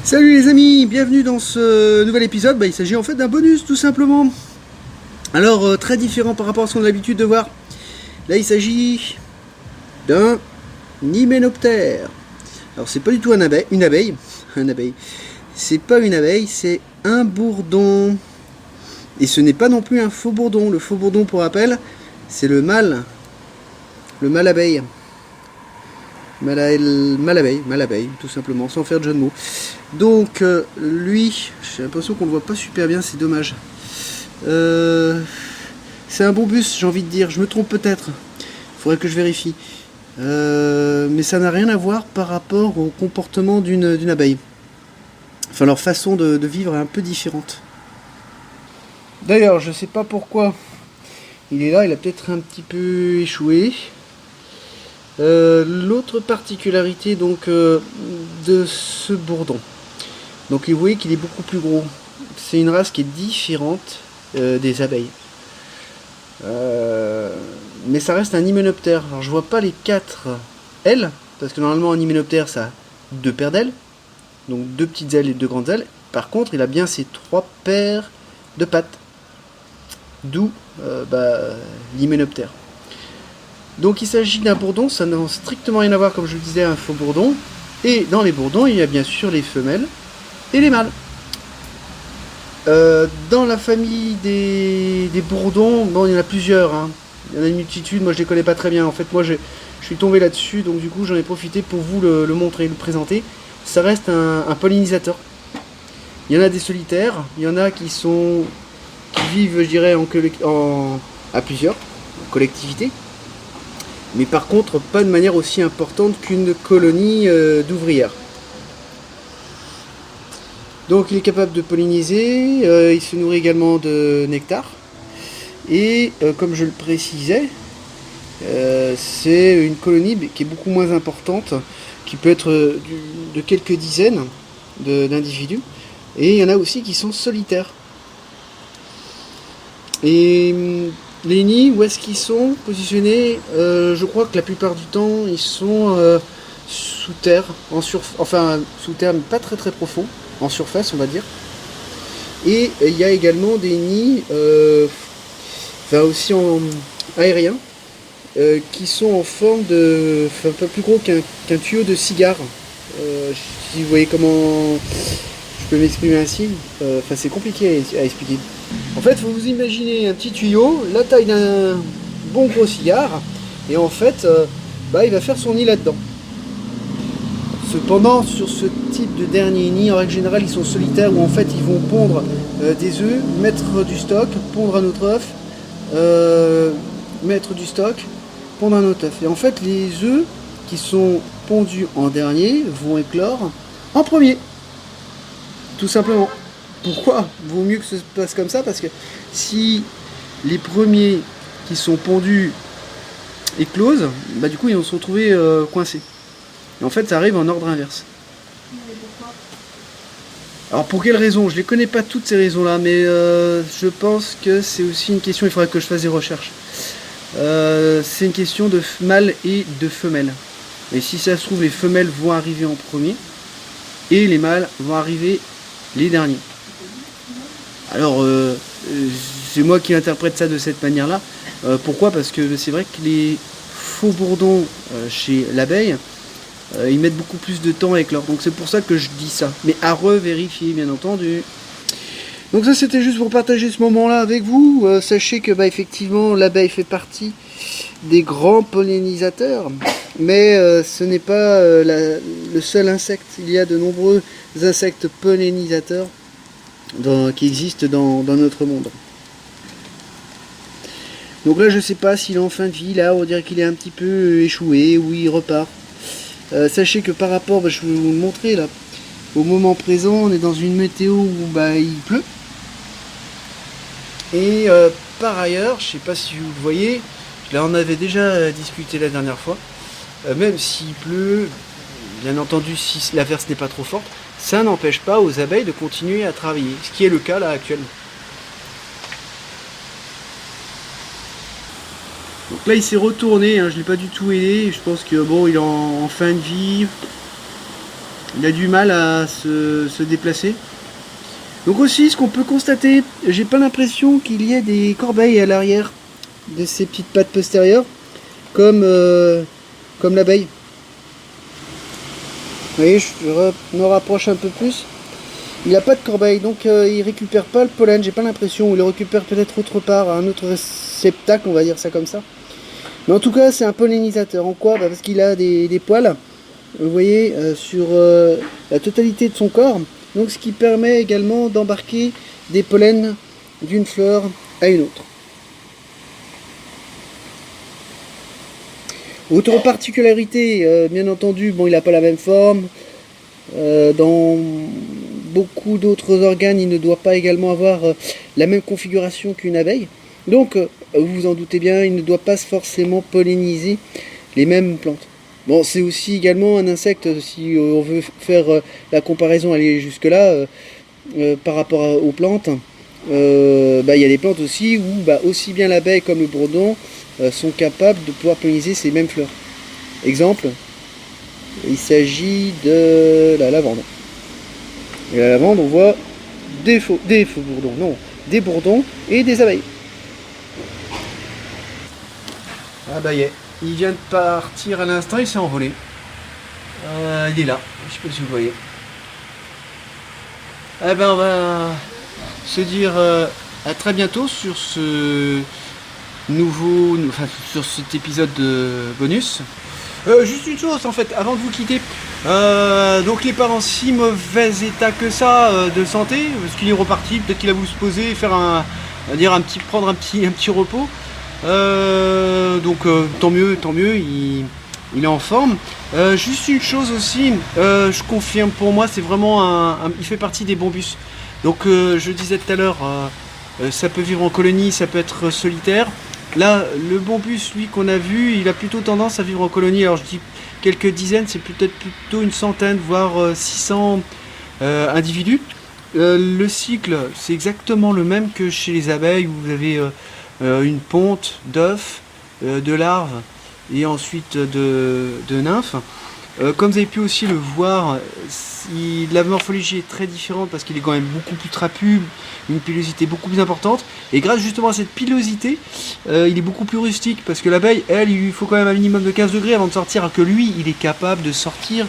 Salut les amis, bienvenue dans ce nouvel épisode. Il s'agit en fait d'un bonus tout simplement. Alors très différent par rapport à ce qu'on a l'habitude de voir. Là il s'agit d'un hyménoptère. Alors c'est pas du tout une abeille. C'est pas une abeille, c'est un bourdon. Et ce n'est pas non plus un faux bourdon. Le faux bourdon, pour rappel, c'est le mâle abeille. Mal abeille, tout simplement, sans faire de jeu de mots. Donc, lui, j'ai l'impression qu'on ne le voit pas super bien, c'est dommage. C'est un bombus, j'ai envie de dire, je me trompe peut-être. Il faudrait que je vérifie. Mais ça n'a rien à voir par rapport au comportement d'une abeille. Enfin, leur façon de vivre est un peu différente. D'ailleurs, je sais pas pourquoi il est là, il a peut-être un petit peu échoué. L'autre particularité donc de ce bourdon, donc vous voyez qu'il est beaucoup plus gros. C'est une race qui est différente des abeilles, mais ça reste un hyménoptère. Alors je vois pas les 4 ailes, parce que normalement un hyménoptère ça a 2 paires d'ailes, donc 2 petites ailes et 2 grandes ailes. Par contre il a bien ces 3 paires de pattes, d'où l'hyménoptère. Donc il s'agit d'un bourdon, ça n'a strictement rien à voir, comme je le disais, un faux bourdon. Et dans les bourdons, il y a bien sûr les femelles et les mâles. Dans la famille des bourdons, bon, il y en a plusieurs. Il y en a une multitude, moi je les connais pas très bien. En fait, moi je suis tombé là-dessus, donc du coup j'en ai profité pour vous le montrer, le présenter. Ça reste un pollinisateur. Il y en a des solitaires, il y en a qui vivent, je dirais, à plusieurs, en collectivité. Mais par contre, pas de manière aussi importante qu'une colonie d'ouvrières. Donc il est capable de polliniser, il se nourrit également de nectar. Et comme je le précisais, c'est une colonie qui est beaucoup moins importante, qui peut être de quelques dizaines d'individus. Et il y en a aussi qui sont solitaires. Et les nids, où est-ce qu'ils sont positionnés? Je crois que la plupart du temps, ils sont sous terre, sous terre, mais pas très très profond, en surface, on va dire. Et il y a également des nids, aussi en aérien, qui sont en forme de, un peu plus gros qu'un tuyau de cigare. Si vous voyez comment je peux m'exprimer ainsi, c'est compliqué à expliquer. En fait, vous vous imaginez un petit tuyau, la taille d'un bon gros cigare, et en fait, il va faire son nid là-dedans. Cependant, sur ce type de dernier nid, en règle générale, ils sont solitaires, où en fait, ils vont pondre des œufs, mettre du stock, pondre un autre œuf, mettre du stock, pondre un autre œuf. Et en fait, les œufs qui sont pondus en dernier vont éclore en premier. Tout simplement. Pourquoi? Vaut mieux que ça se passe comme ça, parce que si les premiers qui sont pondus éclosent, du coup ils vont se retrouver coincés. Et en fait ça arrive en ordre inverse. Alors pour quelle raison? Je ne les connais pas toutes ces raisons là, mais je pense que c'est aussi une question, il faudrait que je fasse des recherches. C'est une question de mâle et de femelle. Et si ça se trouve, les femelles vont arriver en premier et les mâles vont arriver les derniers. Alors, c'est moi qui interprète ça de cette manière-là. Pourquoi? Parce que c'est vrai que les faux bourdons chez l'abeille, ils mettent beaucoup plus de temps à éclore. Donc c'est pour ça que je dis ça. Mais à revérifier, bien entendu. Donc ça, c'était juste pour partager ce moment-là avec vous. Sachez que effectivement, l'abeille fait partie des grands pollinisateurs. Mais ce n'est pas le seul insecte. Il y a de nombreux insectes pollinisateurs qui existe dans notre monde. Donc là je sais pas s'il est en fin de vie, là on dirait qu'il est un petit peu échoué ou il repart. Sachez que par rapport, je vais vous le montrer là, au moment présent on est dans une météo où il pleut. Et par ailleurs, je sais pas si vous le voyez, là on avait déjà discuté la dernière fois, même s'il pleut, bien entendu si l'averse n'est pas trop forte, ça n'empêche pas aux abeilles de continuer à travailler, ce qui est le cas là actuellement. Donc là il s'est retourné, je ne l'ai pas du tout aidé, je pense que bon il est en fin de vie. Il a du mal à se déplacer. Donc aussi, ce qu'on peut constater, j'ai pas l'impression qu'il y ait des corbeilles à l'arrière de ces petites pattes postérieures, comme l'abeille. Vous voyez, je me rapproche un peu plus. Il n'a pas de corbeille, donc il récupère pas le pollen, j'ai pas l'impression. Il le récupère peut-être autre part, à un autre réceptacle, on va dire ça comme ça. Mais en tout cas, c'est un pollinisateur. En quoi? Parce qu'il a des poils, vous voyez, sur la totalité de son corps. Donc ce qui permet également d'embarquer des pollens d'une fleur à une autre. Autre particularité, bien entendu, bon, il n'a pas la même forme. Dans beaucoup d'autres organes, il ne doit pas également avoir la même configuration qu'une abeille. Donc, vous vous en doutez bien, il ne doit pas forcément polliniser les mêmes plantes. Bon, c'est aussi également un insecte, si on veut faire la comparaison, aller jusque-là, par rapport aux plantes. Il y a des plantes aussi où aussi bien l'abeille comme le bourdon sont capables de pouvoir polliniser ces mêmes fleurs. Exemple, il s'agit de la lavande. Et la lavande, on voit des faux bourdons, non, des bourdons et des abeilles. Ah bah il vient de partir à l'instant, il s'est envolé. Il est là, je sais pas si vous voyez. Eh ben on va se dire à très bientôt sur ce sur cet épisode de bonus. Juste une chose en fait, avant de vous quitter, donc il n'est pas en si mauvais état que ça de santé, parce qu'il est reparti, peut-être qu'il a voulu se poser, faire prendre un petit repos. Donc tant mieux, il est en forme. Juste une chose aussi, je confirme, pour moi c'est vraiment il fait partie des bombus. Donc je disais tout à l'heure, ça peut vivre en colonie, ça peut être solitaire. Là, le bombus, lui, qu'on a vu, il a plutôt tendance à vivre en colonie. Alors je dis quelques dizaines, c'est peut-être plutôt une centaine, voire 600 individus. Le cycle, c'est exactement le même que chez les abeilles, où vous avez une ponte d'œufs, de larves et ensuite de nymphes. Comme vous avez pu aussi le voir, la morphologie est très différente parce qu'il est quand même beaucoup plus trapu, une pilosité beaucoup plus importante. Et grâce justement à cette pilosité, il est beaucoup plus rustique parce que l'abeille, elle, il lui faut quand même un minimum de 15 degrés avant de sortir, alors que lui, il est capable de sortir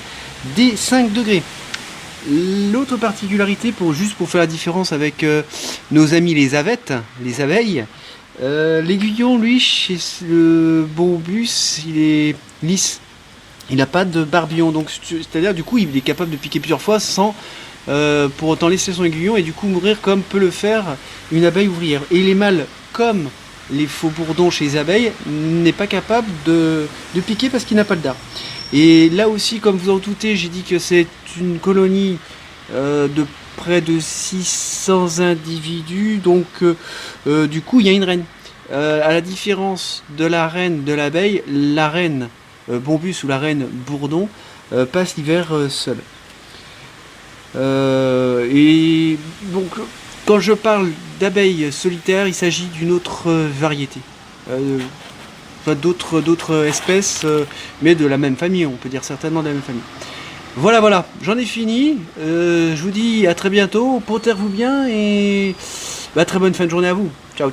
des 5 degrés. L'autre particularité, juste pour faire la différence avec nos amis les avettes, les abeilles, l'aiguillon, lui, chez le bombus, il est lisse. Il n'a pas de barbillon, donc c'est-à-dire du coup il est capable de piquer plusieurs fois sans pour autant laisser son aiguillon et du coup mourir comme peut le faire une abeille ouvrière. Et les mâles, comme les faux bourdons chez les abeilles, n'est pas capable de piquer parce qu'il n'a pas de dard. Et là aussi, comme vous en doutez, j'ai dit que c'est une colonie de près de 600 individus, donc du coup il y a une reine. À la différence de la reine de l'abeille, la reine bombus ou la reine bourdon passe l'hiver seule. Et donc quand je parle d'abeilles solitaires, il s'agit d'une autre variété, d'autres espèces, mais de la même famille, on peut dire certainement de la même famille. Voilà, j'en ai fini. Je vous dis à très bientôt, portez-vous bien et très bonne fin de journée à vous. Ciao.